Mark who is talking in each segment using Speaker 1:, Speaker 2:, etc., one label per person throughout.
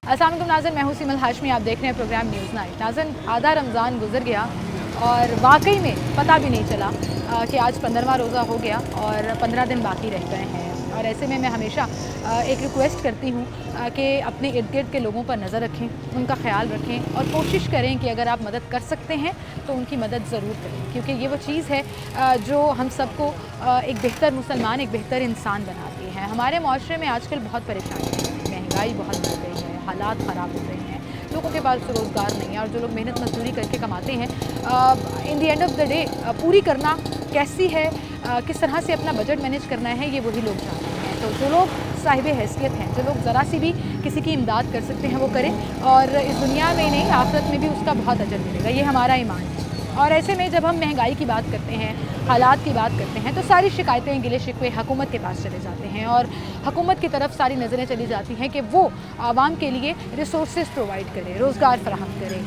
Speaker 1: अस्सलाम वालेकुम नाज़रीन, मैं हूं सीमल हाशमी। आप देख रहे हैं प्रोग्राम न्यूज़ नाइट। नाज़रीन, आधा रमज़ान गुजर गया और वाकई में पता भी नहीं चला कि आज 15वां रोज़ा हो गया और 15 दिन बाकी रह गए हैं। और ऐसे में मैं हमेशा एक रिक्वेस्ट करती हूँ कि अपने इर्द गिर्द के लोगों पर नज़र रखें, उनका ख्याल रखें और कोशिश करें कि अगर आप मदद कर सकते हैं तो उनकी मदद ज़रूर करें, क्योंकि ये वो चीज़ है जो हम सबको एक बेहतर मुसलमान, एक बेहतर इंसान बनाती है। हमारे माशरे में आजकल बहुत परेशानी है, महंगाई बहुत बढ़ गई है, हालात ख़राब हो गए हैं, लोगों के पास रोज़गार नहीं है और जो लोग मेहनत मजदूरी करके कमाते हैं, in the end of the day पूरी करना कैसी है, किस तरह से अपना बजट मैनेज करना है, ये वही लोग जानते हैं। तो जो लोग साहिब हैसियत हैं, जो लोग ज़रा सी भी किसी की इमदाद कर सकते हैं वो करें, और इस दुनिया में नहीं आखिरत में भी उसका बहुत अजर मिलेगा, ये हमारा ईमान है। और ऐसे में जब हम महंगाई की बात करते हैं, हालात की बात करते हैं, तो सारी शिकायतें, गिले शिकवे हुकूमत के पास चले जाते हैं और हुकूमत की तरफ सारी नज़रें चली जाती हैं कि वो आवाम के लिए रिसोर्सेज प्रोवाइड करे, रोज़गार फराहम करे,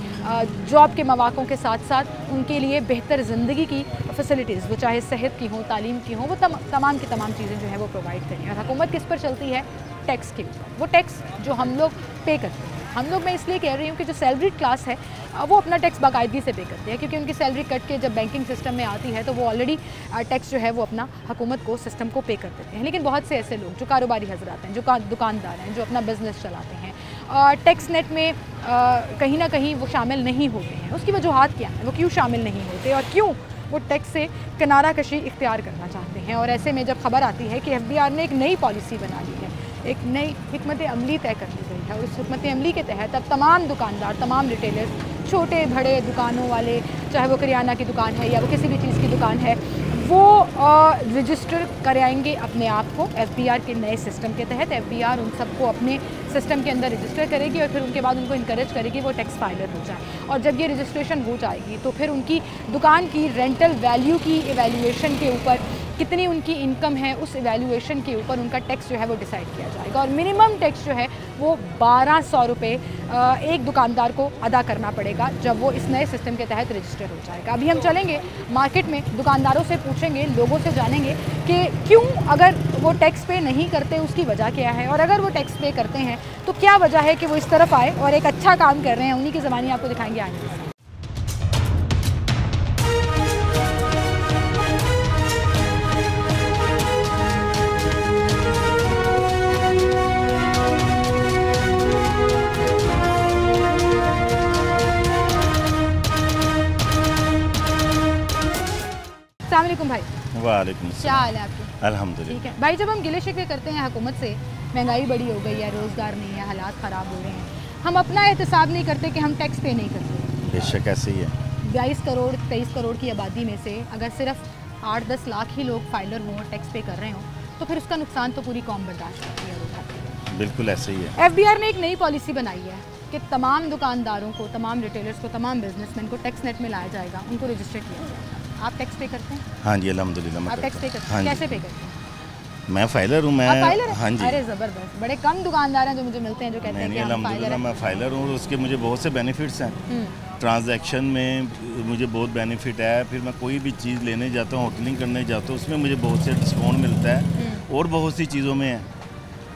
Speaker 1: जॉब के मौक़ों के साथ साथ उनके लिए बेहतर ज़िंदगी की फैसिलिटीज़, वो चाहे सेहत की हों, तालीम की हों, वो तमाम की तमाम चीज़ें जो है वो प्रोवाइड करें। और हुकूमत किस पर चलती है? टैक्स के ऊपर। वो टैक्स जो हम लोग पे करते हैं, हम लोग, मैं इसलिए कह रही हूँ कि जो सैलरी क्लास है वो अपना टैक्स बाकायदगी से पे करते हैं, क्योंकि उनकी सैलरी कट के जब बैंकिंग सिस्टम में आती है तो वो ऑलरेडी टैक्स जो है वो अपना हुकूमत को, सिस्टम को पे कर देते हैं। लेकिन बहुत से ऐसे लोग जो कारोबारी हजरात हैं, जो दुकानदार हैं, जो अपना बिज़नेस चलाते हैं, टैक्स नेट में कहीं ना कहीं वो शामिल नहीं होते हैं। उसकी वजूहात क्या है, वो क्यों शामिल नहीं होते और क्यों वो टैक्स से किनारा कशी इख्तियार करना चाहते हैं? और ऐसे में जब खबर आती है कि FBR ने एक नई पॉलिसी बना ली है, एक नई हिकमत अमली तय कर ली गई है, और उस हिकमत अमली के तहत अब तमाम दुकानदार, तमाम रिटेलर्स, छोटे बड़े दुकानों वाले, चाहे वो करियाना की दुकान है या वो किसी भी चीज़ की दुकान है, वो रजिस्टर कराएंगे अपने आप को FBR के नए सिस्टम के तहत। FBR उन सबको अपने सिस्टम के अंदर रजिस्टर करेगी और फिर उनके बाद उनको इनकरेज करेगी वो टैक्स फाइलर हो जाए। और जब ये रजिस्ट्रेशन हो जाएगी तो फिर उनकी दुकान की रेंटल वैल्यू की इवैल्यूएशन के ऊपर, कितनी उनकी इनकम है, उस इवैल्यूएशन के ऊपर उनका टैक्स जो है वो डिसाइड किया जाएगा। और मिनिमम टैक्स जो है वो 1200 रुपये एक दुकानदार को अदा करना पड़ेगा जब वो इस नए सिस्टम के तहत रजिस्टर हो जाएगा। अभी हम चलेंगे मार्केट में, दुकानदारों से पूछेंगे, लोगों से जानेंगे कि क्यों अगर वो टैक्स पे नहीं करते उसकी वजह क्या है, और अगर वो टैक्स पे करते हैं तो क्या वजह है कि वो इस तरफ आए और एक अच्छा काम कर रहे हैं। उन्हीं की ज़बानी आपको दिखाएंगे आगे। अस्सलामुअलैकुम भाई।
Speaker 2: वालेकुम
Speaker 1: क्या हाल है आपके?
Speaker 2: अल्हम्दुलिल्लाह।
Speaker 1: ठीक है भाई, जब हम गिले शिकवे करते हैं हुकूमत से, महंगाई बड़ी हो गई है, रोज़गार नहीं है, हालात ख़राब हो रहे हैं, हम अपना एहतसाब नहीं करते कि हम टैक्स पे नहीं करते।
Speaker 2: बेशक ऐसे ही है।
Speaker 1: 22 करोड़ 23 करोड़ की आबादी में से अगर सिर्फ 8-10 लाख ही लोग फाइलर हों और टैक्स पे कर रहे हों तो फिर उसका नुकसान तो पूरी कौम बर्दाश्त करती है, उठाती है।
Speaker 2: बिल्कुल ऐसे ही है।
Speaker 1: FBR ने एक नई पॉलिसी बनाई है कि तमाम दुकानदारों को, तमाम रिटेलर्स को, तमाम बिजनेसमैन को टैक्स नेट में लाया जाएगा, उनको रजिस्टर किया जाएगा। आप टैक्स पे करते हैं?
Speaker 2: हाँ जी अल्हम्दुलिल्लाह।
Speaker 1: आप टैक्स पे करते हैं?
Speaker 2: हाँ
Speaker 1: कैसे पे करते हैं?
Speaker 2: मैं फाइलर हूँ। मैं
Speaker 1: फाइलर हैं?
Speaker 2: हाँ जी।
Speaker 1: अरे ज़बरदस्त, बड़े कम दुकानदार हैं जो मुझे मिलते हैं जो कहते हैं कि हम फाइलर हैं।
Speaker 2: मैं फाइलर हूँ, उसके मुझे बहुत से बेनिफिट्स हैं। ट्रांजैक्शन में मुझे बहुत बेनिफिट है। फिर मैं कोई भी चीज़ लेने जाता हूँ, होटलिंग करने जाता हूँ, उसमें मुझे बहुत से डिस्काउंट मिलता है और बहुत सी चीज़ों में है,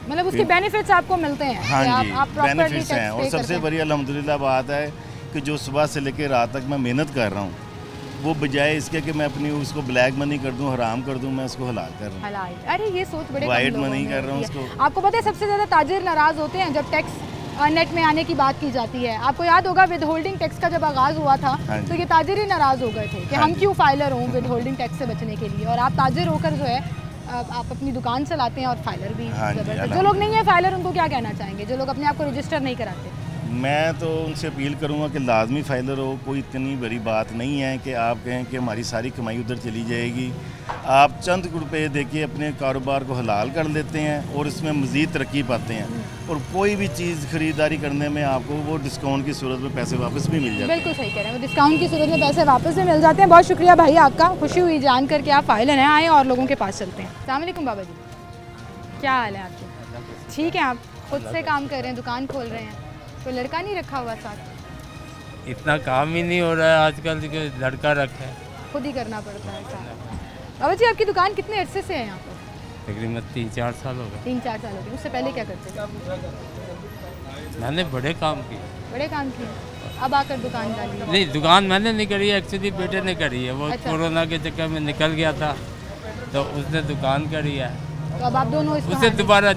Speaker 1: मतलब उसके बेनिफिट्स आपको मिलते हैं।
Speaker 2: हाँ जी,
Speaker 1: आप
Speaker 2: बेनिफिट्स हैं। और सबसे बड़ी अल्हम्दुलिल्लाह बात है कि जो सुबह से लेकर रात तक मैं मेहनत कर रहा हूँ, वो बजाय इसके कि मैं अपनी उसको ब्लैक मनी कर दूं, हराम कर दूं, मैं उसको हलाल कर रहा हूँ।
Speaker 1: हलाल, अरे ये सोच बड़े
Speaker 2: वाइट मनी कर रहा हूँ उसको।
Speaker 1: आपको पता है सबसे ज़्यादा ताजिर नाराज़ होते हैं जब टैक्स नेट में आने की बात की जाती है। आपको याद होगा विद होल्डिंग टैक्स का जब आगाज़ हुआ था तो ये ताजिर ही नाराज़ हो गए थे कि हम क्यों फाइलर हों विद होल्डिंग टैक्स से बचने के लिए। और आप ताजिर होकर जो है आप अपनी दुकान चलाते हैं और फाइलर भी। जो लोग नहीं है फाइलर, उनको क्या कहना चाहेंगे, जो लोग अपने आप को रजिस्टर नहीं कराते?
Speaker 2: मैं तो उनसे अपील करूंगा कि लाजमी फाइलर हो। कोई इतनी बड़ी बात नहीं है कि आप कहें कि हमारी सारी कमाई उधर चली जाएगी। आप चंद रुपये देके अपने कारोबार को हलाल कर लेते हैं और इसमें मज़ीद तरक्की पाते हैं। और कोई भी चीज़ ख़रीदारी करने में आपको वो डिस्काउंट की सूरत में पैसे वापस भी मिल जाते हैं।
Speaker 1: बिल्कुल सही कह रहे हैं, वो डिस्काउंट की सूरत में पैसे वापस भी मिल जाते हैं। बहुत शुक्रिया भाई आपका, खुशी हुई जान कर के आप फाइलर हैं। आए और लोगों के पास चलते हैं। अस्सलाम वालेकुम बाबा जी, क्या हाल है आपके? ठीक है, आप खुद से काम कर रहे हैं, दुकान खोल रहे हैं, कोई लड़का नहीं रखा हुआ साथ?
Speaker 3: इतना काम ही नहीं हो रहा है आजकल कि लड़का रखे,
Speaker 1: खुद ही करना पड़ता है सारा। बाबा जी आपकी दुकान कितने अरसे से है यहाँ पर?
Speaker 3: तकरीबन 3-4 साल हो गए।
Speaker 1: 3-4 साल हो गए। उससे पहले क्या करते थे?
Speaker 3: मैंने बड़े काम किए।
Speaker 1: बड़े काम किए, अब आकर दुकान डाली।
Speaker 3: नहीं, दुकान मैंने नहीं करी है, एक्चुअली बेटे ने करी है। वो
Speaker 1: अच्छा।
Speaker 3: कोरोना के चक्कर में निकल गया था तो उसने दुकान करी है।
Speaker 1: तो अब आप दोनों इसको
Speaker 3: उसे
Speaker 1: handle-
Speaker 3: दोबारा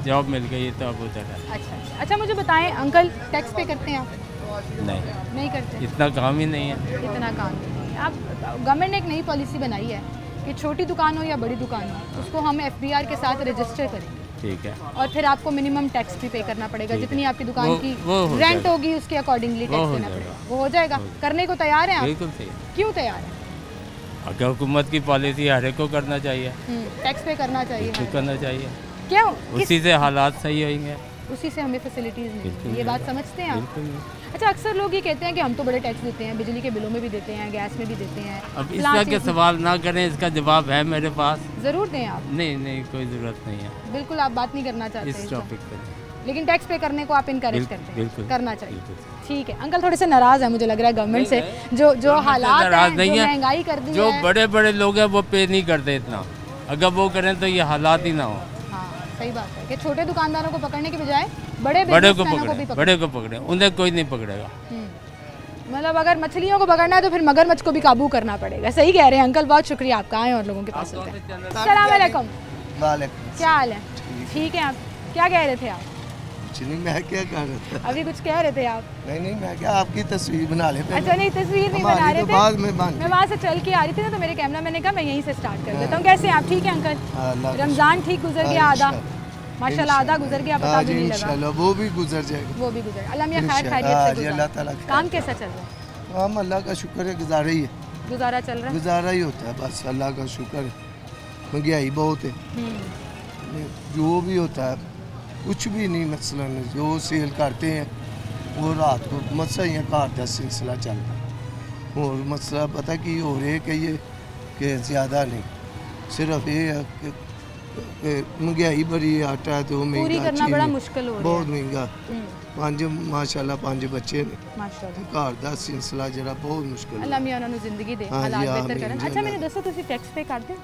Speaker 3: जॉब मिल गई तो अब उधर है।
Speaker 1: अच्छा अच्छा, मुझे बताएं अंकल, टैक्स पे करते हैं आप?
Speaker 3: नहीं,
Speaker 1: नहीं करते,
Speaker 3: इतना काम ही नहीं है।
Speaker 1: इतना काम नहीं है। अब गवर्नमेंट ने एक नई पॉलिसी बनाई है कि छोटी दुकान हो या बड़ी दुकान हो, उसको हम FBR के साथ रजिस्टर करेंगे
Speaker 3: ठीक है।
Speaker 1: और फिर आपको मिनिमम टैक्स भी पे करना पड़ेगा।
Speaker 3: ठीक है।
Speaker 1: जितनी आपकी दुकान
Speaker 3: वो
Speaker 1: की
Speaker 3: हो
Speaker 1: रेंट
Speaker 3: जाएगा।
Speaker 1: होगी उसके अकॉर्डिंगली
Speaker 3: वो
Speaker 1: टैक्स
Speaker 3: हो
Speaker 1: देना
Speaker 3: जाएगा।
Speaker 1: पड़ेगा। वो हो जाएगा, करने को तैयार हैं आप?
Speaker 3: बिल्कुल सही।
Speaker 1: क्यों तैयार हैं?
Speaker 3: अगर हुकूमत की पॉलिसी हर एक को करना चाहिए,
Speaker 1: टैक्स पे करना चाहिए।
Speaker 3: बिल्कुल करना चाहिए।
Speaker 1: क्यों?
Speaker 3: उसी से हालात सही होंगे।
Speaker 1: उसी से हमें फैसिलिटीज़ मिलेंगी,
Speaker 3: बिल्कुल
Speaker 1: ये बात समझते हैं आप?
Speaker 3: बिल्कुल।
Speaker 1: अच्छा, अक्सर लोग ये कहते हैं कि हम तो बड़े टैक्स देते हैं, बिजली के बिलों में भी देते हैं, गैस में भी देते हैं।
Speaker 3: अब इस तरह के सवाल ना करें, इसका जवाब है मेरे पास।
Speaker 1: ज़रूर दें आप।
Speaker 3: नहीं, कोई ज़रूरत नहीं है
Speaker 1: बिल्कुल आप बात नहीं करना चाहते
Speaker 3: इस टॉपिक पर।
Speaker 1: लेकिन टैक्स पे करने को आप इनकरेज करते हैं?
Speaker 3: बिल्कुल
Speaker 1: करना चाहिए।
Speaker 3: बिल्कुल।
Speaker 1: ठीक है। अंकल थोड़े से नाराज़ है मुझे लग रहा है गवर्नमेंट से, जो हालात
Speaker 3: नाराज
Speaker 1: हैं,
Speaker 3: नहीं
Speaker 1: जो
Speaker 3: है।
Speaker 1: महंगाई कर दी
Speaker 3: जो
Speaker 1: है।
Speaker 3: बड़े बड़े लोग हैं वो पे नहीं करते इतना। अगर वो करें तो ये हालात ही ना हो।
Speaker 1: हाँ सही बात है कि छोटे दुकानदारों को पकड़ने के बजाय बड़े
Speaker 3: बड़े को
Speaker 1: बिजनेसमैनों भी
Speaker 3: पकड़े, बड़े को पकड़े, उन्हें कोई नहीं पकड़ेगा।
Speaker 1: मतलब अगर मछलियों को पकड़ना है तो फिर मगरमच्छ को भी काबू करना पड़ेगा। सही कह रहे हैं अंकल, बहुत शुक्रिया आपका, आए और लोगों के पास होते हैं। अस्सलाम वालेकुम।
Speaker 4: वालेकुम।
Speaker 1: क्या हाल है? ठीक है। आप क्या कह रहे थे? आप
Speaker 4: नहीं, मैं क्या कह रहा था?
Speaker 1: अभी कुछ कह रहे थे आप?
Speaker 4: नहीं, मैं क्या आपकी तस्वीर बना ले पहले।
Speaker 1: अच्छा नहीं, तस्वीर नहीं
Speaker 4: हमारी
Speaker 1: बना रहे
Speaker 4: तो
Speaker 1: थे।
Speaker 4: बाद में बन
Speaker 1: मैं वहाँ से चल के आ रही थी ना, तो मेरे कैमरा मैंने कहा मैं यहीं से स्टार्ट कर देता हूँ। कैसे हैं आप? ठीक है अंकल?
Speaker 4: अल्लाह का
Speaker 1: रमज़ान ठीक गुजर गया? आधा
Speaker 4: इंशाल्लाह।
Speaker 1: माशाल्लाह आधा गुजर गया, पता भी नहीं लगा।
Speaker 4: इंशाल्लाह वो भी गुजर जाएगा।
Speaker 1: वो भी गुजर, अल्लाह मियां खैर
Speaker 4: इंशाल्लाह,
Speaker 1: खैरियत से
Speaker 4: जी, अल्लाह
Speaker 1: गुजारे।
Speaker 4: ताला खैर
Speaker 1: काम कैसा चल रहा है?
Speaker 4: हम अल्लाह का शुक्र है, गुजारा ही है।
Speaker 1: गुजारा चल रहा है?
Speaker 4: गुजारा ही होता है बस, अल्लाह का शुक्र है। महंगाई बहुत है, जो भी होता है कुछ भी नहीं। मसला नहीं, जो सेल करते हैं वो रात को मसा ही घर का सिलसिला चल रहा है। और मसला पता की हो रहा है कि ये कि ज़्यादा नहीं, सिर्फ ये है कि महंगाई बड़ी है, आटा तो
Speaker 1: पूरी
Speaker 4: महंगा,
Speaker 1: करना बड़ा
Speaker 4: चीनी
Speaker 1: मुश्किल हो रहा
Speaker 4: बहुत
Speaker 1: है।
Speaker 4: महंगा। पंज माशाल्लाह 5 बच्चे ने,
Speaker 1: माशाल्लाह
Speaker 4: घर का सिलसिला जरा बहुत मुश्किल
Speaker 1: अल्लाह मियां ਉਹਨਾਂ ਨੂੰ ਜ਼ਿੰਦਗੀ ਦੇ
Speaker 4: हाँ जी,
Speaker 1: ਹਾਲਾਤ
Speaker 4: आमीन
Speaker 1: ਬਿਹਤਰ ਕਰਨ।
Speaker 4: जी,
Speaker 1: ਅੱਛਾ
Speaker 4: अल्लाह।
Speaker 1: ਮੈਨੂੰ ਦੱਸੋ ਤੁਸੀਂ ਟੈਕਸ ਪੇ ਕਰਦੇ ਹੋ?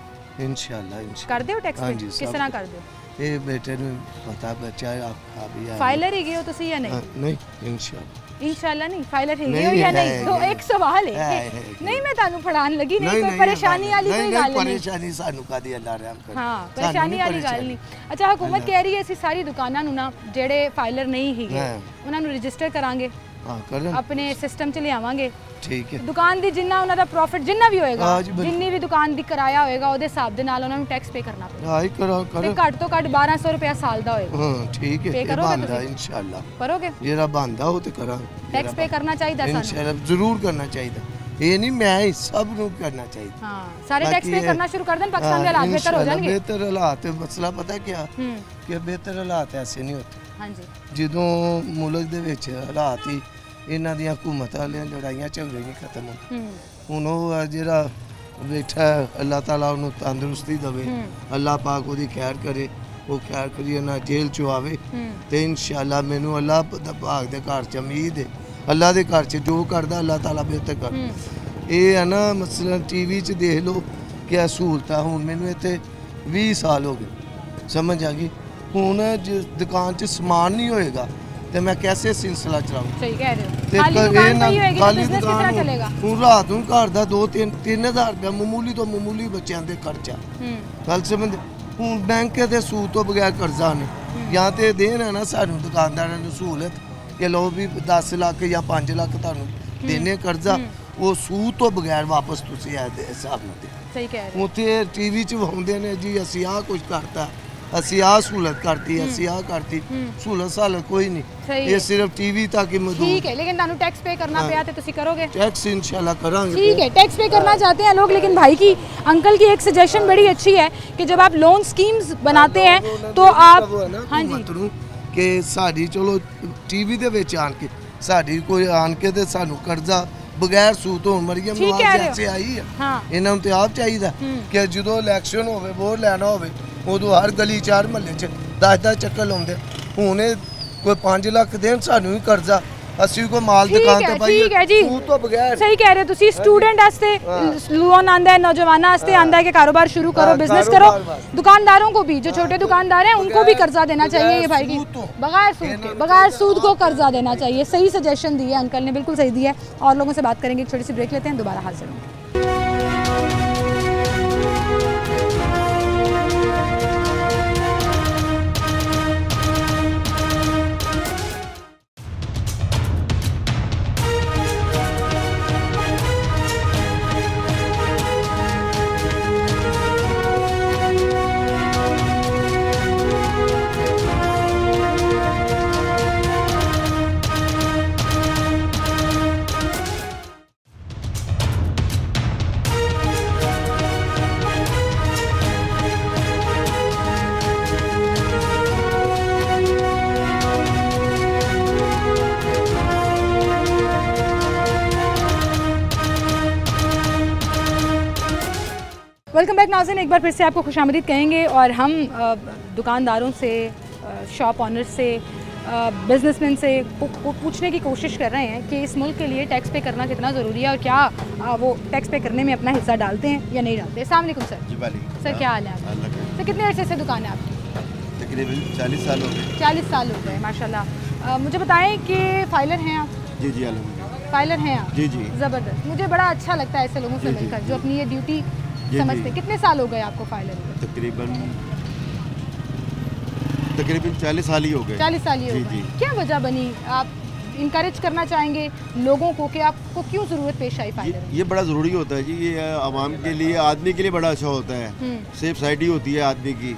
Speaker 4: इंशाल्लाह
Speaker 1: ਕਰਦੇ ਹੋ ਟੈਕਸ
Speaker 4: हाँ
Speaker 1: ਪੇ?
Speaker 4: जी,
Speaker 1: ਕਿਸ
Speaker 4: सब
Speaker 1: ਤਰ੍ਹਾਂ ਕਰਦੇ ਹੋ?
Speaker 4: ये बेटे ने पता बच्चा आप भी आए।
Speaker 1: फाइलर ही गए हो ਤੁਸੀਂ ਜਾਂ
Speaker 4: हाँ,
Speaker 1: ਨਹੀਂ?
Speaker 4: नहीं इंशाल्लाह
Speaker 1: इंशाल्लाह नहीं, फाइलर ही गए
Speaker 4: नहीं,
Speaker 1: हो या
Speaker 4: है,
Speaker 1: नहीं? तो
Speaker 4: है,
Speaker 1: एक सवाल है
Speaker 4: है।
Speaker 1: नहीं, मैं ਤੁਹਾਨੂੰ ਫੜਾਉਣ ਲੱਗੀ ਨਹੀਂ, ਕੋਈ ਪਰੇਸ਼ਾਨੀ ਵਾਲੀ ਕੋਈ ਗੱਲ ਨਹੀਂ।
Speaker 4: परेशानी सानू का दी अल्लाह रहम करे।
Speaker 1: ਹਾਂ
Speaker 4: सानू
Speaker 1: ਪਰੇਸ਼ਾਨੀ
Speaker 4: नहीं
Speaker 1: ਵਾਲੀ ਗੱਲ
Speaker 4: परेशानी।
Speaker 1: ਨਹੀਂ। ਅੱਛਾ ਹਕੂਮਤ ਕਹਿ ਰਹੀ ਹੈ ਅਸੀਂ ਸਾਰੀ ਦੁਕਾਨਾਂ ਨੂੰ ਨਾ ਜਿਹੜੇ ਫਾਈਲਰ ਨਹੀਂ ਹੀਗੇ
Speaker 4: ਹਾਂ।
Speaker 1: ਉਹਨਾਂ ਨੂੰ ਰਜਿਸਟਰ ਕਰਾਂਗੇ,
Speaker 4: हाँ करें,
Speaker 1: ਆਪਣੇ ਸਿਸਟਮ 'ਚ ਲਿਆਵਾਂਗੇ।
Speaker 4: ठीक है।
Speaker 1: ਦੁਕਾਨ ਦੀ ਜਿੰਨਾ ਉਹਨਾਂ ਦਾ ਪ੍ਰੋਫਿਟ ਜਿੰਨਾ ਵੀ ਹੋਏਗਾ,
Speaker 4: ਹਾਂ ਜੀ, ਬਿਲਕੁਲ।
Speaker 1: ਜਿੰਨੀ ਵੀ ਦੁਕਾਨ ਦੀ ਕਿਰਾਇਆ ਹੋਏਗਾ ਉਹਦੇ ਹਿਸਾਬ ਦੇ ਨਾਲ ਉਹਨਾਂ ਨੂੰ ਟੈਕਸ ਪੇ ਕਰਨਾ ਪਏਗਾ।
Speaker 4: हाँ करो
Speaker 1: ਤੇ
Speaker 4: करो।
Speaker 1: ਘੱਟ ਤੋਂ ਘੱਟ 1200 ਰੁਪਏ ਸਾਲ ਦਾ ਹੋਏਗਾ।
Speaker 4: हाँ ठीक है,
Speaker 1: पे
Speaker 4: ये
Speaker 1: करोगे
Speaker 4: बांधा
Speaker 1: तुसीं?
Speaker 4: इंशाल्लाह।
Speaker 1: करोगे?
Speaker 4: जेरा बांधा हो तो करा।
Speaker 1: टैक्स पे करना चाहिए ਸਾਨੂੰ।
Speaker 4: इंशाल्लाह जरूर करना चाहिए। ये नहीं मैं ही सब नु करना चाहिए।
Speaker 1: ਹਾਂ ਸਾਰੇ ਟੈਕਸ
Speaker 4: बाकी
Speaker 1: ਪੇ
Speaker 4: ये-
Speaker 1: ਕਰਨਾ ਸ਼ੁਰੂ ਕਰ ਦੇਣ, ਪਾਕਿस्तान ਦੇ ਹਾਲਾਤ ਬਿਹਤਰ ਹੋ
Speaker 4: इंशाल्लाह
Speaker 1: ਜਾਣਗੇ।
Speaker 4: बेहतर हालात है। मसला पता क्या
Speaker 1: ਹੂੰ
Speaker 4: कि बेहतर हालात ऐसे नहीं होते।
Speaker 1: ਹਾਂਜੀ
Speaker 4: ਜਦੋਂ ਮੁਲਕ ਦੇ ਵਿੱਚ ਹਾਲਾਤ ਹੀ ਇਹਨਾਂ ਦੀਆਂ ਹਕੂਮਤਾਂ ਵਾਲੀਆਂ ਲੜਾਈਆਂ ਝਗੜੇ ਨਹੀਂ ਖਤਮ ਹੁੰਦੇ।
Speaker 1: ਹੂੰ
Speaker 4: ਹੁਣ ਉਹ ਆ ਜਿਹੜਾ ਬੈਠਾ ਹੈ, ਅੱਲਾਹ ਤਾਲਾ ਉਹਨੂੰ ਤੰਦਰੁਸਤੀ ਦੇਵੇ, ਅੱਲਾਹ ਪਾਕ ਉਹਦੀ ਖੈਰ ਕਰੇ, ਉਹ ਖੈਰ ਕਰੀਏ ਨਾ ਜੇਲ੍ਹ ਚੋਂ ਆਵੇ
Speaker 1: ਹੂੰ
Speaker 4: ਤੇ ਇਨਸ਼ਾਅੱਲਾ ਮੈਨੂੰ ਅੱਲਾਹ ਦਾ ਭਾਗ ਦੇ ਘਰ ਚ ਉਮੀਦ ਹੈ। ਅੱਲਾਹ ਦੇ ਘਰ ਚ ਜੋ ਕਰਦਾ ਅੱਲਾਹ ਤਾਲਾ ਬਿਹਤਰ ਕਰ।
Speaker 1: ਹੂੰ
Speaker 4: ਇਹ ਹੈ ਨਾ ਮਸਲਾ ਟੀਵੀ ਚ ਦੇਖ ਲਓ ਕਿ ਸਹੂਲਤਾਂ ਹੁਣ ਮੈਨੂੰ ਇੱਥੇ 20 ਸਾਲ ਹੋ ਗਏ, ਸਮਝ ਆ ਗਈ। ਹੁਣ ਜਿਸ ਦੁਕਾਨ 'ਚ ਸਮਾਨ ਨਹੀਂ ਹੋਏਗਾ ਤੇ ਮੈਂ ਕੈਸੇ ਸਿਲਸਿਲਾ ਚਲਾਵਾਂ?
Speaker 1: ਸਹੀ ਕਹਿ ਰਹੇ ਹੋ।
Speaker 4: ਤੇ
Speaker 1: ਖਾਲੀ
Speaker 4: ਇਹ
Speaker 1: ਦੁਕਾਨ
Speaker 4: ਨਾ
Speaker 1: ਪਈ ਹੋਏਗੀ ਤਾਂ
Speaker 4: ਖਾਲੀ
Speaker 1: ਬਿਜ਼ਨਸ ਕਿਸ ਤਰ੍ਹਾਂ
Speaker 4: ਦੁਕਾਨ
Speaker 1: ਚੱਲੇਗਾ?
Speaker 4: ਹੁਣ ਰਾਤ ਨੂੰ ਘਰ ਦਾ 2-3 ਰੁਪਇਆ ਮਾਮੂਲੀ ਤੋਂ ਮਾਮੂਲੀ ਬੱਚਿਆਂ ਦੇ ਖਰਚਾ
Speaker 1: ਹੂੰ
Speaker 4: ਗੱਲ ਸਮਝ। ਹੁਣ ਬੈਂਕ ਦੇ ਸੂਦ ਤੋਂ ਬਗੈਰ ਕਰਜ਼ਾ ਨੇ, ਜਾਂ ਤੇ ਦੇਣ ਹੈ ਨਾ ਸਾਨੂੰ ਦੁਕਾਨਦਾਰਾਂ ਨੂੰ ਸਹੂਲਤ ਕਿ ਲਓ ਵੀ 10 ਲੱਖ ਜਾਂ 5 ਲੱਖ ਤੁਹਾਨੂੰ ਦੇਣੇ ਕਰਜ਼ਾ, ਉਹ ਸੂਦ ਤੋਂ ਬਗੈਰ ਵਾਪਸ ਤੁਸੀਂ ਇਹ ਦੇ ਹਿਸਾਬ ਨਾਲ ਦੇ।
Speaker 1: ਸਹੀ ਕਹਿ ਰਹੇ ਹੋ।
Speaker 4: ਉੱਥੇ ਟੀਵੀ 'ਚ ਵਿਖਾਉਂਦੇ ਨੇ ਜੀ ਅਸੀਂ ਆਹ ਕੁਝ ਕਰਤਾ, ਅਸੀਂ ਆਹ ਸਹੂਲਤ ਕਰਤੀ, ਅਸੀਂ ਆਹ ਕਰਤੀ। ਸਹੂਲਤ ਸਾਲਤ ਕੋਈ
Speaker 1: ਸਹੀ
Speaker 4: ਨਹੀਂ,
Speaker 1: ਹੈ।
Speaker 4: ਇਹ ਸਿਰਫ ਟੀਵੀ ਤੱਕ ਹੀ
Speaker 1: ठीक
Speaker 4: ਮਹਦੂਦ।
Speaker 1: है, लेकिन ਤੁਹਾਨੂੰ टैक्स पे करना
Speaker 4: हाँ।
Speaker 1: पिया तो तुसी करोगे?
Speaker 4: टैक्स इंशाल्लाह करांगे।
Speaker 1: ठीक है, टैक्स पे करना चाहते हैं लोग, लेकिन भाई की अंकल की एक सजेशन बड़ी अच्छी है कि जब आप लोन स्कीम्स बनाते हैं तो आप हाँ जी
Speaker 4: ਕਿ ਸਾਡੀ ਚਲੋ ਟੀਵੀ ਦੇ ਵਿੱਚ ਆਣ ਕੇ ਸਾਡੀ ਕੋਈ ਆਣ ਕੇ ਤੇ ਸਾਨੂੰ ਕਰਜ਼ਾ ਬਗੈਰ ਸੂਤ ਹੋਣ ਮਰੀਮ
Speaker 1: ਠੀਕ ਕਹਿ ਰਹੇ ਹੋ।
Speaker 4: ਐਸੇ ਆਈ ਹੈ।
Speaker 1: हाँ
Speaker 4: ਇਹਨਾਂ ਨੂੰ ਤੇ ਆਪ ਚਾਹੀਦਾ ਕਿ ਜਦੋਂ ਇਲੈਕਸ਼ਨ ਹੋਵੇ ਵੋਟ ਲੈਣਾ ਹੋਵੇ ਉਦੋਂ ਹਰ ਗਲੀ 4 ਮਹੱਲੇ 'ਚ 10-10 ਚੱਕਰ ਲਾਉਂਦੇ। ਹੁਣ ਇਹ ਕੋਈ 5 ਲੱਖ ਦੇਣ ਸਾਨੂੰ ਵੀ ਕਰਜ਼ਾ ਅਸੀਂ ਕੋਈ ਮਾਲ
Speaker 1: ठीक
Speaker 4: ਦੁਕਾਨ
Speaker 1: है
Speaker 4: ਤੇ ਪਾਈਏ
Speaker 1: ठीक है जी
Speaker 4: ਸੂਤ ਤੋਂ ਬਗੈਰ
Speaker 1: सही कह रहे हो ਤੁਸੀਂ स्टूडेंट वास्ते लोन आंदा है नौजवानों वास्ते आंदा है कि कारोबार शुरू करो बिजनेस करो दुकानदारों को भी जो छोटे दुकानदार हैं उनको भी कर्जा देना चाहिए ये भाई की बगैर सूद को कर्जा देना चाहिए सही सजेशन दी है अंकल ने बिल्कुल सही दी है और लोगों से बात करेंगे एक छोटी सी ब्रेक लेते हैं दोबारा हाजिर होंगे वेलकम बैक नाज़रीन एक बार फिर से आपको खुशामदीद कहेंगे और हम दुकानदारों से शॉप ऑनर से बिजनेसमैन से पूछने की कोशिश कर रहे हैं कि इस मुल्क के लिए टैक्स पे करना कितना ज़रूरी है और क्या वो टैक्स पे करने में अपना हिस्सा डालते हैं या नहीं डालते। अस्सलाम वालेकुम सर।
Speaker 5: जी वालेकुम
Speaker 1: सर क्या हाल है आपका? सर कितने अर्से से दुकान है आपकी?
Speaker 5: तकरीबन 40 साल हो गए।
Speaker 1: 40 साल हो गए माशाल्लाह। मुझे बताएं कि फाइलर हैं आप?
Speaker 5: जी जी अल्हम्दुलिल्लाह।
Speaker 1: फाइलर हैं आप?
Speaker 5: जी जी
Speaker 1: ज़बरदस्त। मुझे बड़ा अच्छा लगता है ऐसे लोगों से मिलकर जो अपनी ये ड्यूटी समझते। कितने साल हो गए आपको फाइलर?
Speaker 5: तकरीबन 40 साल ही हो गए।
Speaker 1: 40 साल ही हो गए। क्या वजह बनी आप इनकरेज करना चाहेंगे लोगों को कि आपको क्यों ज़रूरत पेश आई फाइलर?
Speaker 5: ये बड़ा ज़रूरी होता है जी, ये आवाम के लिए आदमी के लिए बड़ा अच्छा होता है। सेफ साइड ही होती है आदमी की,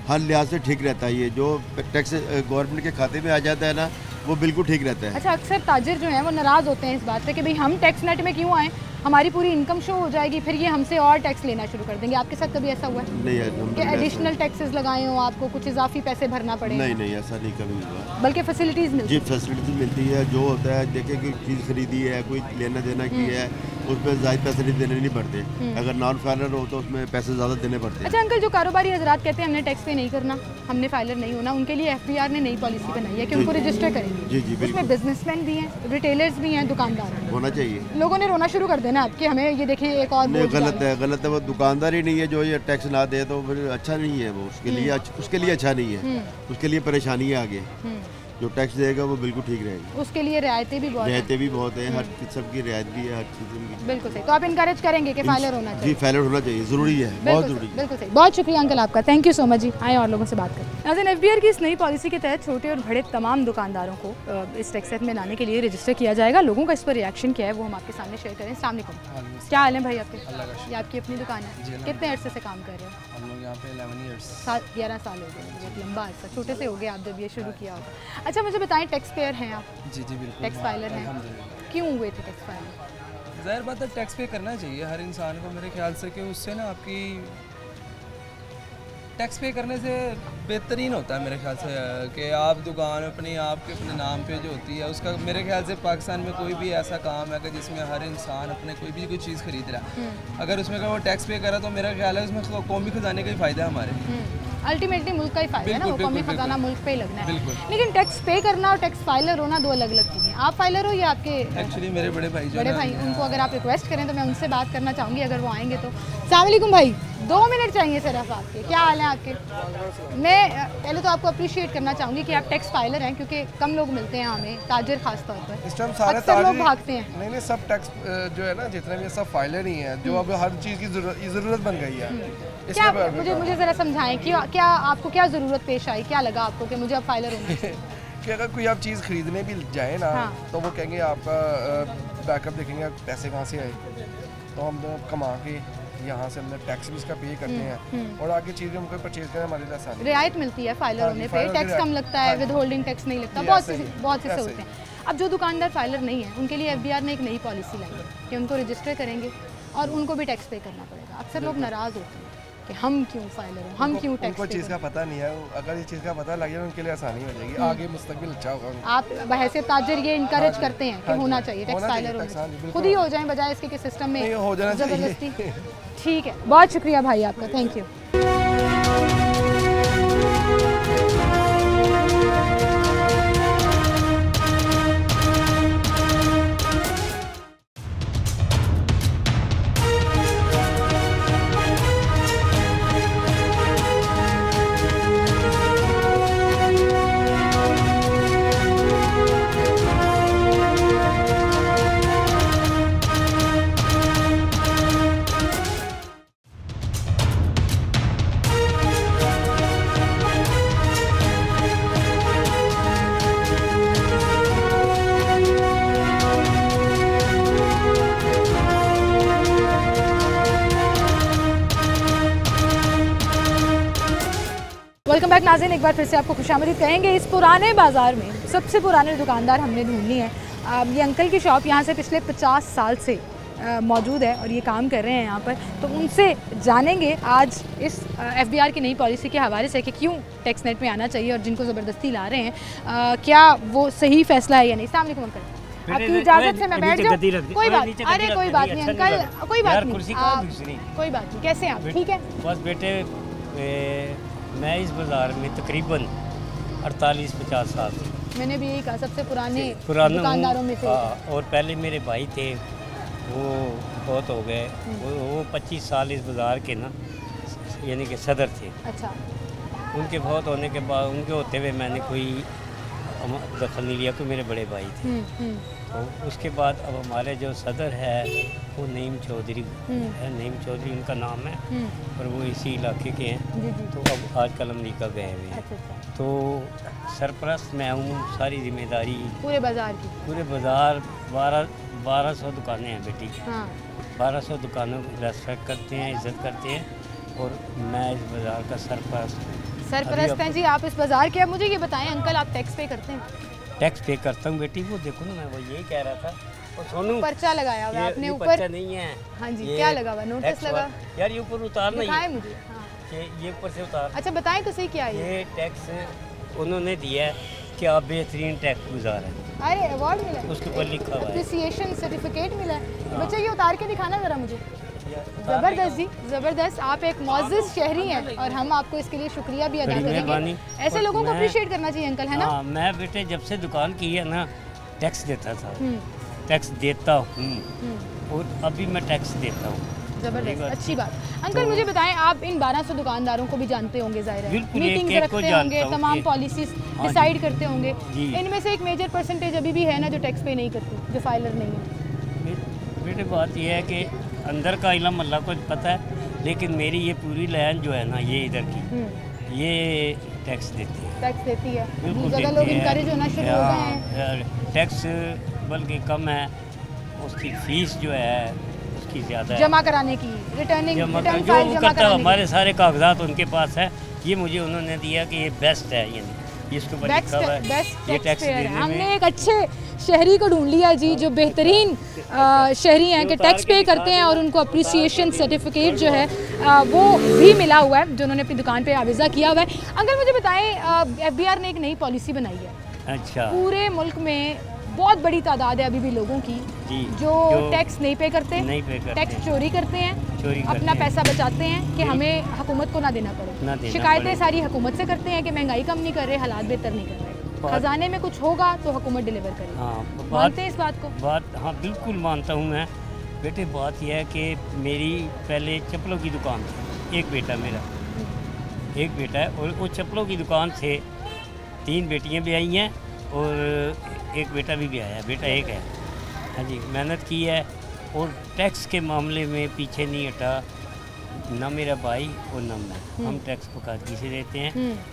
Speaker 5: हर लिहाज से ठीक रहता है। ये जो टैक्स गवर्नमेंट के खाते में आ जाता है ना वो बिल्कुल ठीक रहता है।
Speaker 1: अच्छा अक्सर ताजिर जो हैं वो नाराज़ होते हैं इस बात से कि भाई हम टैक्स नेट में क्यों आए, हमारी पूरी इनकम शो हो जाएगी फिर ये हमसे और टैक्स लेना शुरू कर देंगे। आपके साथ कभी ऐसा हुआ है?
Speaker 5: नहीं
Speaker 1: कि एडिशनल टैक्सेस लगाए हो आपको कुछ इजाफी पैसे भरना पड़े?
Speaker 5: नहीं ऐसा नहीं कभी हुआ,
Speaker 1: बल्कि फैसिलिटीज़ मिलती
Speaker 5: जी फैसिलिटीज मिलती है। जो होता है देखे कोई चीज़ खरीदी है, कोई लेना देना की है, उसमें ज़्यादा पैसे देने नहीं पड़ते। अगर नॉन फाइलर हो तो उसमें पैसे ज़्यादा देने पड़ते हैं।
Speaker 1: अच्छा अंकल जो कारोबारी हजरात कहते हैं हमने टैक्स पे नहीं करना, हमने फाइलर नहीं होना, उनके लिए FBR ने नई पॉलिसी बनाई है कि उनको रजिस्टर करेंगे।
Speaker 5: जी जी
Speaker 1: उसमें बिजनेसमैन भी हैं, रिटेलर्स भी हैं, दुकानदार
Speaker 5: होना चाहिए।
Speaker 1: लोगों ने रोना शुरू कर देना अब कि हमें ये देखिए एक और
Speaker 5: नहीं गलत है वो दुकानदार ही नहीं है जो ये टैक्स ना दे तो फिर अच्छा नहीं है वो, उसके लिए अच्छा नहीं है, उसके लिए परेशानी है आगे। जो टैक्स देगा वो बिल्कुल ठीक रहेगा।
Speaker 1: उसके लिए रियायतें भी बहुत
Speaker 5: है, हर किस्म की रियायत भी है, हर किस्म की।
Speaker 1: बिल्कुल सही। तो आप इनकरेज करेंगे कि फाइलर होना चाहिए?
Speaker 5: जी फाइलर होना चाहिए, ज़रूरी है, बहुत ज़रूरी है।
Speaker 1: बिल्कुल सही। बहुत शुक्रिया अंकल आपका, थैंक यू सो मच जी। आए और लोगों से बात करें। नाज़रीन FBR की इस नई पॉलिसी के तहत छोटे और बड़े तमाम दुकानदारों को इस टैक्स सेट में लाने के लिए रजिस्टर किया जाएगा। लोगों का इस पर रिएक्शन क्या है वो हम आपके सामने शेयर करें। अस्सलाम वालेकुम, क्या हाल है भाई आपके? ये आपकी अपनी दुकान है, कितने अर्से से काम कर रहे हो?
Speaker 6: हम लोग यहाँ पे
Speaker 1: 11 साल हो गए, बहुत लंबा अर्सा। छोटे से हो गए आप जब ये शुरू किया होगा। अच्छा मुझे बताएं टैक्स पेयर हैं आप?
Speaker 6: जी जी बिल्कुल।
Speaker 1: टैक्स फाइलर हैं, क्यों हुए थे टैक्स फाइलर?
Speaker 6: ज़ाहिर बात है टैक्स पे करना चाहिए हर इंसान को मेरे ख्याल से, कि उससे ना आपकी टैक्स पे करने से बेहतरीन होता है मेरे ख्याल से कि आप दुकान अपनी आपके अपने नाम पे जो होती है उसका, मेरे ख्याल से पाकिस्तान में कोई भी ऐसा काम है कि जिसमें हर इंसान अपने कोई चीज़ खरीद रहा है, अगर उसमें वो टैक्स पे करा तो मेरा ख्याल है उसमें कौमी खजाने का ही फ़ायदा है हमारे।
Speaker 1: अल्टीमेटली मुल्क का ही फायदा है ना, वो कौमी खजाना मुल्क पे ही लगना है। लेकिन टैक्स पे करना और टैक्स फाइलर होना दो अलग अलग चीज़ें। आप फाइलर हो या आपके
Speaker 6: एक्चुअली मेरे बड़े भाई
Speaker 1: उनको अगर आप रिक्वेस्ट करें तो मैं उनसे बात करना चाहूँगी अगर वो आएंगे तो। अस्सलाम वालेकुम भाई, 2 मिनट चाहिए सिर्फ आपके। क्या हाल है आपके? मैं पहले तो आपको अप्रिशिएट करना चाहूँगी कि आप टैक्स फाइलर हैं क्योंकि कम लोग मिलते हैं हमें, ताजिर खास तौर पर।
Speaker 7: इस टाइम सारे
Speaker 1: अक्सर लोग भागते हैं।
Speaker 7: नहीं सब टैक्स जो है ना जितने भी सब फाइलर ही हैं जो अब हर चीज़ की ज़रूरत बन गई है।
Speaker 1: क्या मुझे ज़रा समझाएं कि क्या आपको क्या ज़रूरत पेश आई, क्या लगा आपको कि मुझे अब फाइलर होना चाहिए?
Speaker 7: कि अगर कोई आप चीज़ खरीदने भी जाए ना तो वो कहेंगे आपका बैकअप देखेंगे पैसे कहाँ से आए, तो हम कमा के यहाँ से हमने टैक्स भी इसका पे करते हैं और आगे चीज़ें हमको परचेज करना हमारे लिए आसान
Speaker 1: रियायत मिलती है फाइलर होने पे, टैक्स कम लगता है, विद होल्डिंग टैक्स नहीं लगता, बहुत से होते हैं। अब जो दुकानदार फाइलर नहीं है उनके लिए FBR ने एक नई पॉलिसी लाई है कि उनको रजिस्टर करेंगे और उनको भी टैक्स पे करना पड़ेगा। अक्सर लोग नाराज़ होते हैं कि हम क्यों फाइलर हो, हम क्यों टैक्स
Speaker 7: पे। चीज़ का पता नहीं है, अगर इस चीज़ का पता लग जाए उनके लिए आसानी हो जाएगी, आगे मुस्तकबिल अच्छा होगा।
Speaker 1: आप बहैसियत ताजिर ये इनकरेज करते हैं कि होना चाहिए टैक्स फाइलर होना चाहिए, खुद ही हो जाए बजाय इसके कि सिस्टम में ज़बरदस्ती। ठीक है, बहुत शुक्रिया भाई आपका, थैंक यू। वेलकम बैक नाज़रीन, एक बार फिर से आपको खुशामदीद कहेंगे। इस पुराने बाज़ार में सबसे पुराने दुकानदार हमने ढूंढ लिए हैं। ये अंकल की शॉप यहाँ से पिछले 50 साल से मौजूद है और ये काम कर रहे हैं यहाँ पर। तो उनसे जानेंगे आज इस FBR की नई पॉलिसी के हवाले से कि क्यों टैक्स नेट में आना चाहिए और जिनको ज़बरदस्ती ला रहे हैं क्या वो सही फ़ैसला है या नहीं। अस्सलाम वालेकुम अंकल, आपकी इजाज़त से मैं बैठ जाऊँ? कोई बात, अरे कोई बात नहीं अंकल, कोई बात नहीं, कोई बात नहीं। कैसे हैं आप? ठीक है।
Speaker 8: बस बेटे मैं इस बाज़ार में तकरीबन 48-50 साल से,
Speaker 1: मैंने भी यही कहा, सबसे पुराने दुकानदारों में से।
Speaker 8: और पहले मेरे भाई थे, वो बहुत हो गए, वो 25 साल इस बाज़ार के ना यानी कि सदर थे।
Speaker 1: अच्छा।
Speaker 8: उनके बहुत होने के बाद, उनके होते हुए मैंने कोई दखल नहीं लिया, कोई मेरे बड़े भाई थे। तो उसके बाद अब हमारे जो सदर है वो नईम चौधरी है, नईम चौधरी उनका नाम है, और वो इसी इलाके के हैं। तो अब आजकल अमेरिका गए हुए हैं। तो सरपरस्त मैं हूँ, सारी जिम्मेदारी
Speaker 1: पूरे बाज़ार की,
Speaker 8: पूरे बाज़ार 1200 दुकानें हैं बेटी। 1200 दुकानों की रेस्पेक्ट करते हैं, इज़्ज़त करते हैं, और मैं इस बाज़ार का सरपरस्त
Speaker 1: हैं जी आप इस बाज़ार के। अब मुझे ये बताएं अंकल, आप टैक्स पे करते हैं?
Speaker 8: टैक्स पे करता हूँ बेटी, वो देखो ना, मैं वो यही कह रहा था। और सोनू,
Speaker 1: पर्चा लगाया हुआ है आपने ऊपर?
Speaker 8: पर्चा नहीं है।
Speaker 1: हाँ जी, क्या लगा हुआ? नोटिस लगा
Speaker 8: यार, ये ऊपर उतारना ही
Speaker 1: है मुझे।
Speaker 8: ये ऊपर से उतार।
Speaker 1: अच्छा बताएं तो सही, क्या है
Speaker 8: ये टैक्स उन्होंने दिया है कि आप बेहतरीन टैक्स गुजार हैं।
Speaker 1: अरे अवार्ड मिला है,
Speaker 8: उसके ऊपर लिखा हुआ है,
Speaker 1: अप्रिसिएशन सर्टिफिकेट मिला है। बच्चे ये उतार के दिखाना ज़रा मुझे। ज़बरदस्त जी, ज़बरदस्त। आप एक मौजूद शहरी हैं और हम आपको इसके लिए शुक्रिया भी अदा करेंगे। ऐसे लोगों को अप्रिशिएट करना चाहिए अंकल, है ना?
Speaker 8: मैं बेटे जब से दुकान की है ना, टैक्स देता था, टैक्स देता हूँ, और अभी मैं टैक्स देता हूँ।
Speaker 1: ज़बरदस्त, अच्छी बात। अंकल मुझे बताएं, आप इन 1200 दुकानदारों को भी जानते होंगे, ज़ाहिर है मीटिंग्स रखते होंगे, तमाम पॉलिसीज डिसाइड करते होंगे। इनमें से एक मेजर परसेंटेज अभी भी है ना जो टैक्स पे नहीं करती, जो फाइलर नहीं है?
Speaker 8: बेटे बात यह है कि अंदर का इला मल्ला को पता है, लेकिन मेरी ये पूरी लाइन जो है ना, ये इधर की, ये टैक्स देती है।
Speaker 1: टैक्स देती है, ज़्यादा लोग इनकरेज होना शुरू हो गए हैं।
Speaker 8: टैक्स बल्कि कम है, उसकी फीस जो है उसकी ज़्यादा है
Speaker 1: जमा कराने की, रिटर्निंग
Speaker 8: जो करता है। हमारे सारे कागजात उनके पास है, ये मुझे उन्होंने दिया कि ये बेस्ट है, यानी इसके ऊपर लिखा हुआ है ये टैक्स देने में।
Speaker 1: हमने एक अच्छे शहरी को ढूंढ लिया जी, जो बेहतरीन शहरी हैं कि टैक्स पे करते हैं, और उनको अप्रिसिएशन सर्टिफिकेट जो है वो भी मिला हुआ है, जो उन्होंने अपनी दुकान पे आविज़ा किया हुआ है। अंकल मुझे बताएं, FBR ने एक नई पॉलिसी बनाई है।
Speaker 8: अच्छा।
Speaker 1: पूरे मुल्क में बहुत बड़ी तादाद है अभी भी लोगों की जो टैक्स नहीं पे करते, टैक्स चोरी करते हैं, अपना पैसा बचाते हैं कि हमें हुकूमत को ना देना पड़े। शिकायतें सारी हुकूमत से करते हैं कि महंगाई कम नहीं कर रहे, हालात बेहतर नहीं कर रहे, खजाने में कुछ होगा तो हुकूमत डिलीवर करेगी।
Speaker 8: हाँ,
Speaker 1: मानते हैं इस बात को?
Speaker 8: हाँ बिल्कुल मानता हूँ मैं बेटे। बात यह है कि मेरी पहले चप्पलों की दुकान थी, एक बेटा मेरा, एक बेटा है, और वो चप्पलों की दुकान से 3 बेटियाँ भी आई हैं और एक बेटा भी आया है, बेटा एक है। हाँ जी, मेहनत की है, और टैक्स के मामले में पीछे नहीं हटा, ना मेरा भाई और ना मैं। हम टैक्स बकायदगी से देते हैं,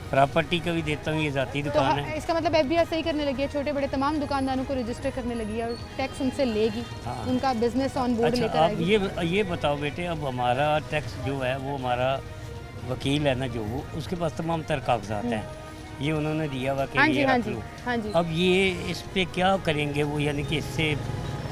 Speaker 8: प्रॉपर्टी का भी देता हूँ, ये ज़ाती दुकान है।
Speaker 1: इसका मतलब FBR सही करने लगी है, छोटे बड़े तमाम दुकानदारों को रजिस्टर करने लगी है और टैक्स उनसे लेगी। हाँ। उनका बिजनेस ऑन बोर्ड लेकर आएगी।
Speaker 8: आप ये बताओ बेटे, अब हमारा टैक्स जो है वो हमारा वकील है ना, जो वो उसके पास तमाम तर कागजात हैं, ये उन्होंने दिया हुआ कि ये रख लो। अब ये इस पे क्या करेंगे वो, यानी कि इससे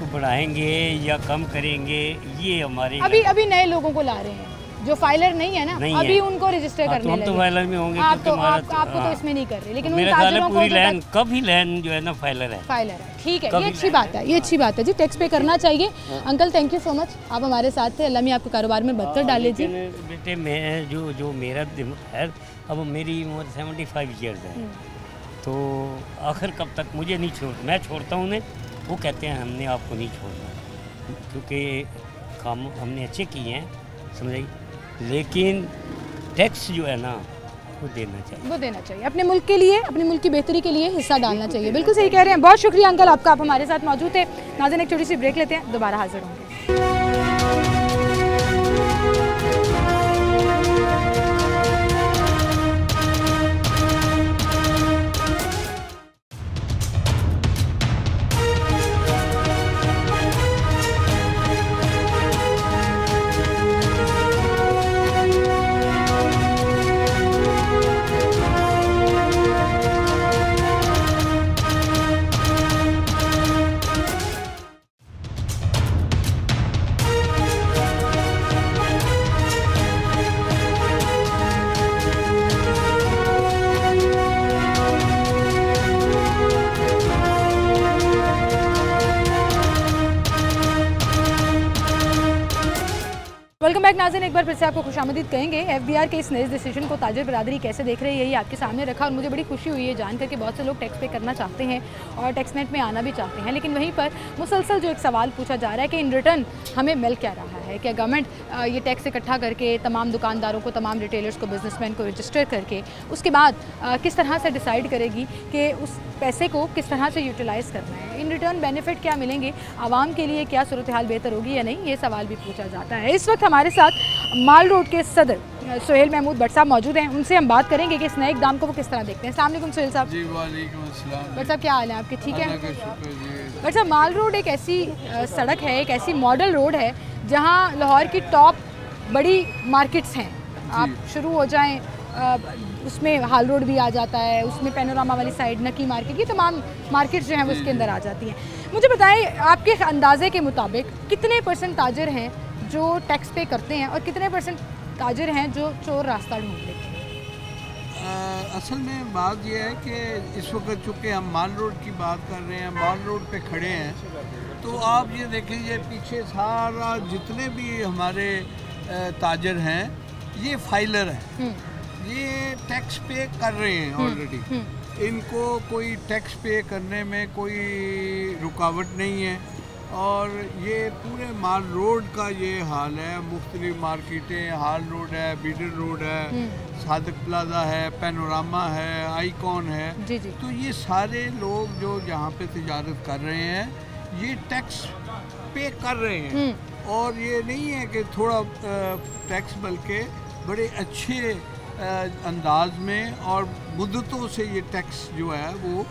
Speaker 8: बढ़ाएंगे या कम करेंगे, ये हमारे
Speaker 1: अभी नए लोगों को ला रहे हैं जो फाइलर नहीं है ना, अभी है। उनको रजिस्टर करने लगे।
Speaker 8: तो फाइलर में होंगे,
Speaker 1: आपको तो इसमें नहीं कर रहे, लेकिन
Speaker 8: मेरे ख्याल में पूरी लाइन कभी लाइन जो है ना फाइलर है।
Speaker 1: ठीक है, ये अच्छी बात है, ये अच्छी बात है जी, टैक्स पे करना चाहिए। Uncle thank you so much, आप हमारे साथ थे, अल्लाह में आपके कारोबार में बरकत डाले जी।
Speaker 8: बेटे मैं जो मेरा है, अब मेरी उम्र 75 ईयर्स है, तो आखिर कब तक मुझे नहीं मैं छोड़ता हूँ उन्हें, वो कहते हैं हमने आपको नहीं छोड़ना, क्योंकि काम हमने अच्छे किए हैं, समझाइए, लेकिन टैक्स जो है ना वो देना चाहिए,
Speaker 1: अपने मुल्क के लिए, अपने मुल्क की बेहतरी के लिए हिस्सा डालना चाहिए। बिल्कुल सही कह रहे हैं, बहुत शुक्रिया अंकल आपका, आप हमारे साथ मौजूद थे। नाज़रीन एक छोटी सी ब्रेक लेते हैं, दोबारा हाजिर होंगे। नाज़रीन, एक बार फिर से आपको खुशामदीद कहेंगे। FBR के इस नए डिसीजन को ताजर बरादरी कैसे देख रही है, यही आपके सामने रखा और मुझे बड़ी खुशी हुई है जानकर कि बहुत से लोग टैक्स पे करना चाहते हैं और टैक्स नेट में आना भी चाहते हैं, लेकिन वहीं पर मुसलसल जो एक सवाल पूछा जा रहा है कि इन रिटर्न हमें मिल क्या रहा है। क्या गवर्नमेंट ये टैक्स इकट्ठा करके तमाम दुकानदारों को, तमाम रिटेलर्स को, बिजनेसमैन को रजिस्टर करके उसके बाद किस तरह से डिसाइड करेगी कि उस पैसे को किस तरह से यूटिलाइज़ करना है, इन रिटर्न बेनिफिट क्या मिलेंगे, आवाम के लिए क्या सूरत हाल बेहतर होगी या नहीं, ये सवाल भी पूछा जाता है। इस वक्त हमारे साथ माल रोड के सदर सोहेल महमूद भट्ट साहब मौजूद हैं, उनसे हम बात करेंगे कि इस नए इक़दाम को वो किस तरह देखते हैं। अस्सलाम वालेकुम सोहेल साहब।
Speaker 9: जी वालेकुम अस्सलाम।
Speaker 1: भट्ट साहब क्या हाल है आपके? ठीक है भट्ट साहब, माल रोड एक ऐसी सड़क है, एक ऐसी मॉडल रोड है जहाँ लाहौर की टॉप बड़ी मार्केट्स हैं। आप शुरू हो जाएँ उसमें हाल रोड भी आ जाता है, उसमें पैनोरामा वाली साइड, नकी मार्केट, ये तमाम मार्केट्स जो हैं वो उसके अंदर आ जाती हैं। मुझे बताएं, आपके अंदाजे के मुताबिक कितने % ताजर हैं जो टैक्स पे करते हैं और कितने % ताजर हैं जो चोर रास्ता ढूंढ लेते हैं?
Speaker 9: असल में बात यह है कि इस वक्त चूँकि हम माल रोड की बात कर रहे हैं, माल रोड पे खड़े हैं, तो आप ये देखिए पीछे सारा जितने भी हमारे ताजर हैं ये फाइलर हैं, ये टैक्स पे कर रहे हैं ऑलरेडी। इनको कोई टैक्स पे करने में कोई रुकावट नहीं है और ये पूरे माल रोड का ये हाल है। मुख्तलिफ मार्केटें, हाल रोड है, बीडर रोड है, सादिक प्लाजा है, पैनोरामा है, आइकॉन है, तो ये सारे लोग जो यहाँ पे तिजारत कर रहे हैं ये टैक्स पे कर रहे हैं और ये नहीं है कि थोड़ा टैक्स, बल्कि बड़े अच्छे अंदाज में और मुद्दतों से ये टैक्स जो है वो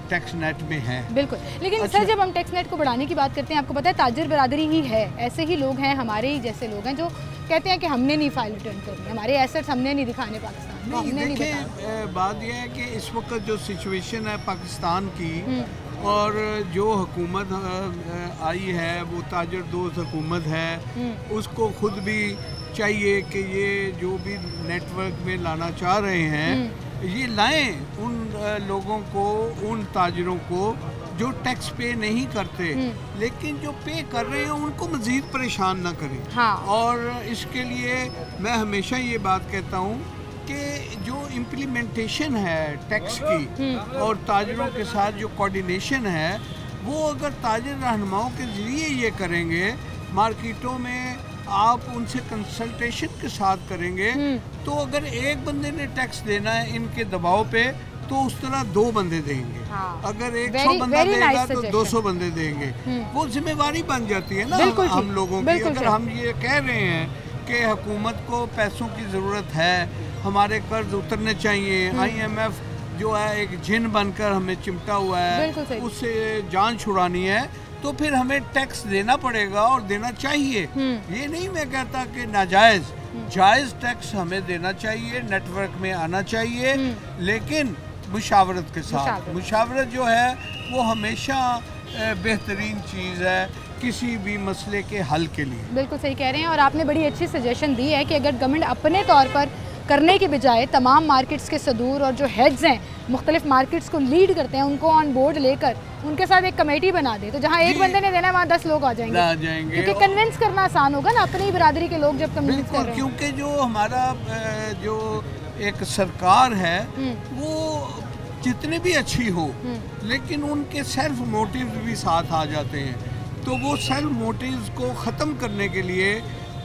Speaker 9: टैक्स नेट में है। बिल्कुल, लेकिन अच्छा। सर, जब हम टैक्स नेट को बढ़ाने की बात करते हैं, आपको पता है ताजर बरादरी ही है, ऐसे ही लोग हैं, हमारे ही जैसे लोग हैं जो कहते हैं कि हमने नहीं फाइल रिटर्न करनी, हमारे एसेट्स हमने नहीं दिखाने पाकिस्तान को, हमने नहीं बताया। बात यह है कि इस वक्त जो सिचुएशन है पाकिस्तान की और जो हुकूमत आई है वो ताजर दोस्त हुकूमत है, उसको खुद भी चाहिए कि ये जो भी नेटवर्क में लाना चाह रहे हैं ये लाएं उन लोगों को, उन ताजरों को जो टैक्स पे नहीं करते लेकिन जो पे कर रहे हैं उनको मज़ीद परेशान ना करें। हाँ। और इसके लिए मैं हमेशा ये बात कहता हूँ कि जो इम्प्लीमेंटेशन है टैक्स की और ताजरों के साथ जो कोऑर्डिनेशन है वो अगर ताजर रहनुमाओं के ज़रिए ये करेंगे, मार्केटों में आप उनसे कंसल्टेशन के साथ करेंगे, तो अगर एक बंदे ने टैक्स देना है इनके दबाव पे तो उस तरह 2 बंदे देंगे। हाँ। अगर 100 बंदा देगा तो 200 बंदे देंगे। वो जिम्मेवारी बन जाती है ना हम लोगों की। अगर हम ये कह रहे हैं कि हुकूमत को पैसों की ज़रूरत है, हमारे कर्ज उतरने चाहिए, IMF जो है एक जिन बनकर हमें चिमटा हुआ है, उससे जान छुड़ानी है, तो फिर हमें टैक्स देना पड़ेगा और देना चाहिए। ये नहीं मैं कहता कि नाजायज़, जायज़ टैक्स हमें देना चाहिए, नेटवर्क में आना चाहिए, लेकिन मुशावरत के साथ। मुशावरत जो है वो हमेशा बेहतरीन चीज़ है किसी भी मसले के हल के लिए। बिल्कुल सही कह रहे हैं और आपने बड़ी अच्छी सजेशन दी है कि अगर गवर्नमेंट अपने तौर पर करने के बजाय तमाम मार्केट्स के सदूर और जो हेड्स हैं मुख्तलिफ मार्केट्स को लीड करते हैं उनको ऑन बोर्ड लेकर उनके साथ एक कमेटी बना दे, तो जहाँ एक बंदे ने देना है वहाँ 10 लोग आ जाएंगे, क्योंकि कन्विंस करना आसान होगा ना अपनी बरादरी के लोग जब कन्विंस कर रहे हैं। क्योंकि जो हमारा जो एक सरकार है वो जितनी भी अच्छी हो लेकिन उनके सेल्फ मोटिव्स भी साथ आ जाते हैं, तो वो सेल्फ मोटिव्स को ख़त्म करने के लिए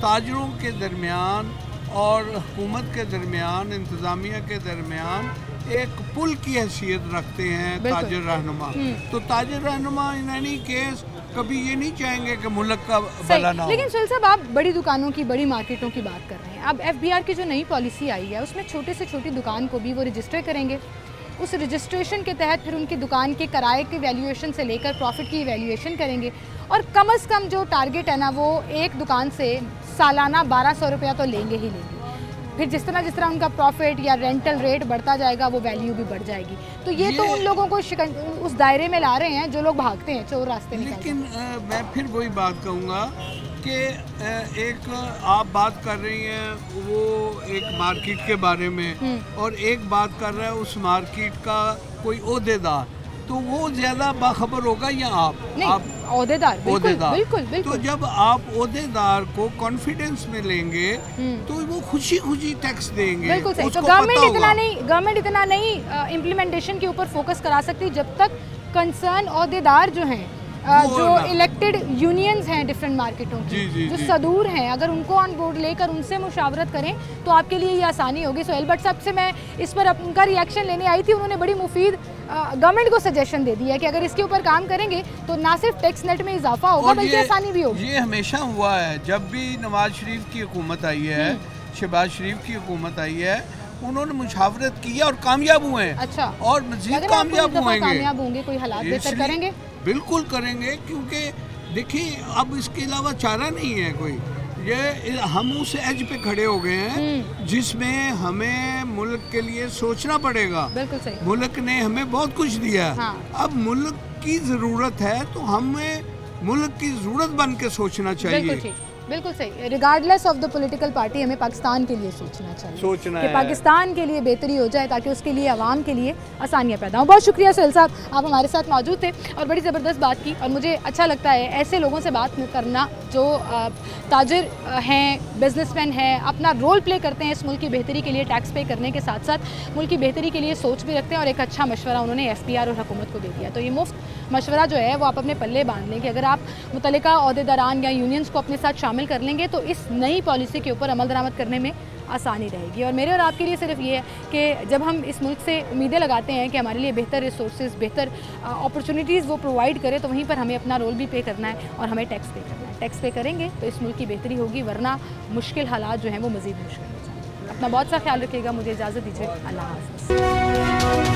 Speaker 9: ताजरों के दरमियान और हुकूमत के दरमियान, इंतज़ामिया के दरमियान एक पुल की हैसियत रखते हैं ताजर रहनुमा। तो ताजर रहनुमा इन एनी केस कभी ये नहीं चाहेंगे कि मुल्क का भला ना हो। लेकिन सोहेल साहब, आप बड़ी दुकानों की, बड़ी मार्केटों की बात कर रहे हैं। अब FBR की जो नई पॉलिसी आई है उसमें छोटे से छोटी दुकान को भी वो रजिस्टर करेंगे, उस रजिस्ट्रेशन के तहत फिर उनकी दुकान के किराए की वैल्यूएशन से लेकर प्रॉफिट की वैल्यूएशन करेंगे और कम से कम जो टारगेट है ना वो एक दुकान से सालाना 1200 रुपया तो लेंगे ही लेंगे। फिर जिस तरह उनका प्रॉफिट या रेंटल रेट बढ़ता जाएगा वो वैल्यू भी बढ़ जाएगी। तो ये तो उन लोगों को उस दायरे में ला रहे हैं जो लोग भागते हैं, चोर रास्ते में। लेकिन मैं फिर वही बात कहूँगा कि एक आप बात कर रही हैं वो एक मार्केट के बारे में और एक बात कर रहा है उस मार्केट का कोई ओहदेदार। तो वो ज़्यादा बाखबर होगा या आप?
Speaker 1: ओहदेदार, बिल्कुल, बिल्कुल,
Speaker 9: तो
Speaker 1: बिल्कुल।
Speaker 9: जब आप ओहदेदार को कॉन्फिडेंस में लेंगे तो वो खुशी खुशी टैक्स देंगे।
Speaker 1: बिल्कुल सही। तो
Speaker 9: उसको
Speaker 1: गवर्नमेंट इतना नहीं इम्प्लीमेंटेशन के ऊपर फोकस करा सकती जब तक कंसर्न ओहदेदार जो हैं, जो इलेक्टेड यूनियंस हैं डिफरेंट मार्केटों की, जो सदूर हैं, अगर उनको ऑन बोर्ड लेकर उनसे मुशावरत करें तो आपके लिए ये आसानी होगी। सोहेल भट्ट साहब से मैं इस पर उनका रिएक्शन लेने आई थी, उन्होंने बड़ी मुफीद गवर्नमेंट को सजेशन दे दिया कि अगर इसके ऊपर काम करेंगे तो ना सिर्फ टैक्स नेट में इजाफा होगा बल्कि आसानी भी होगी।
Speaker 9: ये हमेशा हुआ है, जब भी नवाज शरीफ की हुकूमत आई है, शहबाज शरीफ की हुकूमत आई है, उन्होंने मुशावरत की है और कामयाब हुए हैं।
Speaker 1: अच्छा,
Speaker 9: और मजीद कामयाब
Speaker 1: होंगे, कोई हालात बेहतर करेंगे,
Speaker 9: बिल्कुल करेंगे, क्योंकि देखिए अब इसके अलावा चारा नहीं है कोई। ये हम उस एज पे खड़े हो गए हैं जिसमें हमें मुल्क के लिए सोचना पड़ेगा।
Speaker 1: बिल्कुल सही।
Speaker 9: मुल्क ने हमें बहुत कुछ दिया। हाँ। अब मुल्क की ज़रूरत है तो हमें मुल्क की ज़रूरत बन के सोचना चाहिए।
Speaker 1: बिल्कुल सही। Regardless of the political party हमें पाकिस्तान के लिए सोचना चाहिए कि पाकिस्तान के लिए बेहतरी हो जाए ताकि उसके लिए आवाम के लिए आसानियाँ पैदा हों। बहुत शुक्रिया सोहेल साहब, आप हमारे साथ मौजूद थे और बड़ी ज़बरदस्त बात की। और मुझे अच्छा लगता है ऐसे लोगों से बात करना जो ताजिर हैं, बिजनेसमैन हैं, अपना रोल प्ले करते हैं इस मुल्क की बेहतरी के लिए, टैक्स पे करने के साथ साथ मुल्क की बेहतरी के लिए सोच भी रखते हैं। और एक अच्छा मशवरा उन्होंने FPR और हुकूमत को दे दिया। तो ये मुफ्त मशवरा जो है वो आप अपने पल्ले बांध लें कि अगर आप मुतल्लिका ओहदेदारान या यूनियंस को अपने साथ शामिल कर लेंगे तो इस नई पॉलिसी के ऊपर अमल दरामद करने में आसानी रहेगी। और मेरे और आपके लिए सिर्फ ये है कि जब हम इस मुल्क से उम्मीदें लगाते हैं कि हमारे लिए बेहतर रिसोर्सेज, बेहतर अपॉर्चुनिटीज़ वो प्रोवाइड करे, तो वहीं पर हमें अपना रोल भी पे करना है और हमें टैक्स पे करना है। टैक्स पे करेंगे तो इस मुल्क की बेहतरी होगी, वरना मुश्किल हालात जो हैं वो मज़ीद मुश्किल हो जाएंगे। अपना बहुत सा ख्याल रखिएगा। मुझे इजाज़त दीजिए। अल्लाह हाफ़िज़।